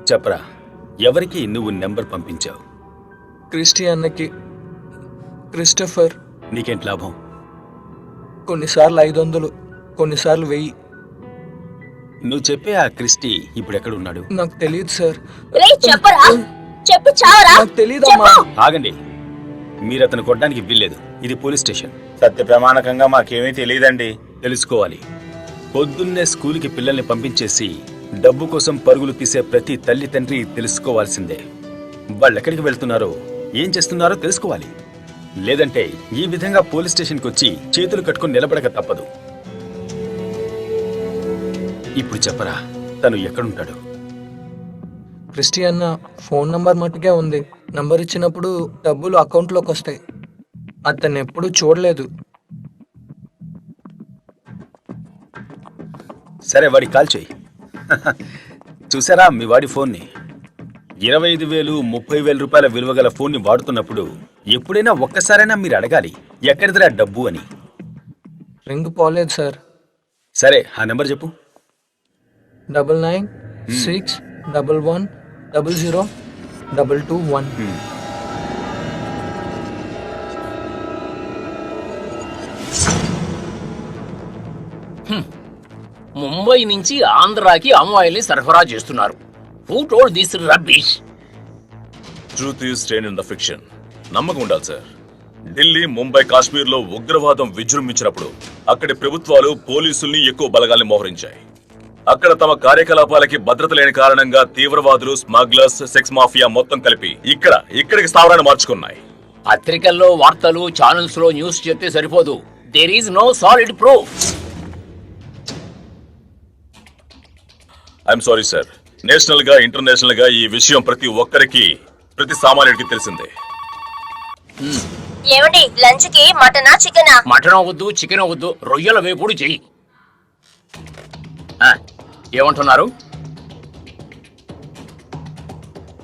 చెప్పరా, ఎవరికి నువ్వు నెంబర్ పంపించావు? క్రిస్టి అన్నకి. క్రిస్టఫర్. నీకేంటి లాభం? కొన్నిసార్లు 500, కొన్నిసార్లు 1000. నువ్వు చెప్పే ఆ క్రిస్టి ఇప్పుడు ఎక్కడున్నాడు? నాకు తెలియదు సార్. చెప్పరా, చెప్పు చావరా. నాకు తెలియదమ్మా. ఆగండి, మీరు అతను కొట్టడానికి వీల్లేదు. ఇది పోలీస్ స్టేషన్. సత్య ప్రమాణకంగా మాకేమీ తెలియదండి. తెలుసుకోవాలి. పొద్దున్నే స్కూల్కి పిల్లల్ని పంపించేసి డబ్బు కోసం పరుగులు తీసే ప్రతి తల్లి తండ్రి తెలుసుకోవాల్సిందే. వాళ్ళు ఎక్కడికి వెళ్తున్నారో, ఏం చేస్తున్నారో తెలుసుకోవాలి. లేదంటే ఈ విధంగా పోలీస్ స్టేషన్కి వచ్చి చేతులు కట్టుకుని నిలబడక తప్పదు. ఇప్పుడు చెప్పరా, తను ఎక్కడుంటాడు? క్రిస్టి అన్న ఫోన్ నంబర్ మట్టుకే ఉంది. నంబర్ ఇచ్చినప్పుడు డబ్బులు అకౌంట్లోకి వస్తాయి. అతన్ని ఎప్పుడూ చూడలేదు. సరే, వాడికి కాల్ చేయి. చూసారా మీ వాడి ఫోన్ని? 25,000, 30,000 రూపాయల విలువ గల ఫోన్ని వాడుతున్నప్పుడు ఎప్పుడైనా ఒక్కసారైనా మీరు అడగాలి, ఎక్కడిదిరా డబ్బు అని. రింగ్ పోలేదు సార్. సరే, ఆ నెంబర్ చెప్పు. 996111002221. ముంబై నుంచి ఆంధ్రాకి అమ్మాయిల్ని సరఫరా చేస్తున్నారు. Who told this rubbish? Truth is stain in the fiction. నమ్మకం ఉండాలి సార్. ఢిల్లీ, ముంబై, కాశ్మీర్లో ఉగ్రవాదం విజృంభించినప్పుడు అక్కడి ప్రభుత్వాలు పోలీసుల్ని ఎక్కువ బలగాల్ని మోహరించాయి. అక్కడ తమ కార్యకలాపాలకి భద్రత లేని కారణంగా తీవ్రవాదులు, స్మగ్లర్స్, సెక్స్ మాఫియా మొత్తం కలిపి ఇక్కడికి స్థావరాన్ని మార్చుకున్నాయి. పత్రికల్లో, వార్తలు, ఛానల్స్ లో న్యూస్ చెప్తే సరిపోదు. There is no solid proof. I'm sorry sir. National గా, ఇంటర్నేషనల్ గా ఈ విషయం ప్రతి ఒక్కరికి, ప్రతి సామాన్యుడికి తెలిసిందే. ఏమండి, లంచ్ కి మటనా చికెనా? మటన్ వద్దు, చికెన్ వద్దు, రొయ్యల వేపుడు చెయ్యి. ఏమంటున్నారు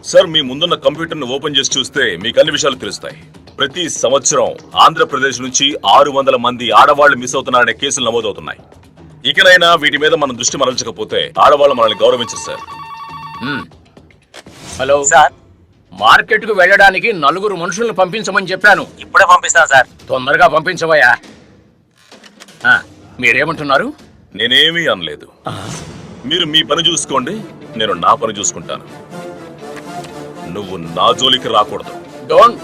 సార్? మీ ముందున్న కంప్యూటర్ను ఓపెన్ చేసి చూస్తే మీకు అన్ని విషయాలు తెలుస్తాయి. ప్రతి సంవత్సరం ఆంధ్రప్రదేశ్ నుంచి 600 మంది ఆడవాళ్లు మిస్ అవుతున్నారనే కేసులు నమోదవుతున్నాయి. ఇకనైనా వీటి మీద మనం దృష్టి మరల్చకపోతే ఆడవాళ్ళు మనల్ని గౌరవించరు సార్. హలో సార్, మార్కెట్ కు వెళ్ళడానికి 4 మనుషుల్ని పంపించమని చెప్పాను. ఇప్పుడే పంపిస్తాను సార్. తొందరగా పంపించవయ్యా. మీరేమంటున్నారు? నేనేమీ అనలేదు. మీరు మీ పని చూసుకోండి, నేను నా పని చూసుకుంటాను. నువ్వు నా జోలికి రాకూడదు. డోంట్.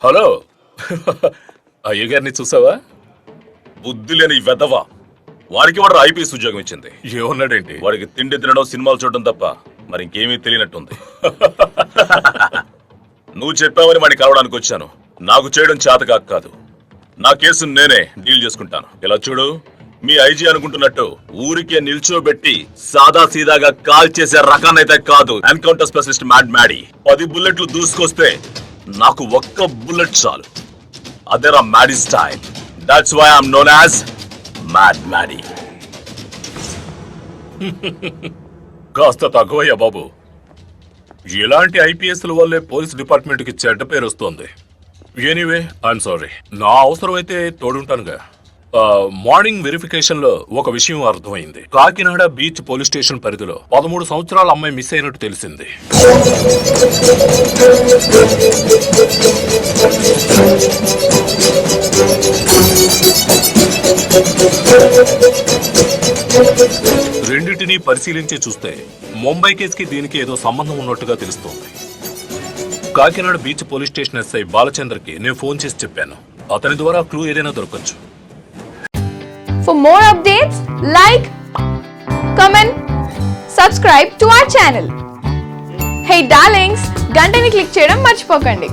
హలో, అయ్య గారిని చూసావా? బుద్ధి లేని వెధవా. వాడికి వాడు ఐపీఎస్ ఉద్యోగం ఇచ్చింది. ఏమన్నాడేంటి? వాడికి తిండి తినడం, సినిమాలు చూడడం తప్ప మరి ఇంకేమీ తెలియనట్టుంది. నువ్వు చెప్పావని వాడిని కలవడానికి వచ్చాను. నాకు చేయడం చేతకాక కాదు. నా కేసు నేనే డీల్ చేసుకుంటాను. ఇలా చూడు, మీ ఐజీ అనుకుంటున్నట్టు ఊరికే నిల్చోబెట్టి సాదా సీదాగా కాల్ చేసే రకాన్నైతే కాదు. Encounter specialist mad Maddy. 10 బుల్లెట్లు దూసుకొస్తే నాకు ఒక్క బుల్లెట్ చాలు. అదేరా Maddy style. That's why I'm known as mad Maddy. కాస్త తక్కువయ్యా బాబు. ఇలాంటి ఐపీఎస్ల వల్లే పోలీస్ డిపార్ట్మెంట్ కి చెడ్డ పేరు వస్తుంది. Anyway, I'm sorry. నా అవసరం అయితే తోడుంటానుగా. మార్నింగ్ వెరిఫికేషన్ లో ఒక విషయం అర్థమైంది. కాకినాడ బీచ్ పోలీస్ స్టేషన్ పరిధిలో 13 సంవత్సరాల అమ్మాయి మిస్ అయినట్టు తెలిసింది. రెండింటినీ పరిశీలించి చూస్తే ముంబై కేసుకి దీనికి ఏదో సంబంధం ఉన్నట్టుగా తెలుస్తోంది. Kakinada beach police station SI బాలచంద్రకి నేను ఫోన్ చేసి చెప్పాను. అతని ద్వారా క్లూ ఏదైనా దొరకచ్చు. For more updates, like, comment, subscribe to our channel. Hey darlings, గంటని click చేయడం మర్చిపోకండి.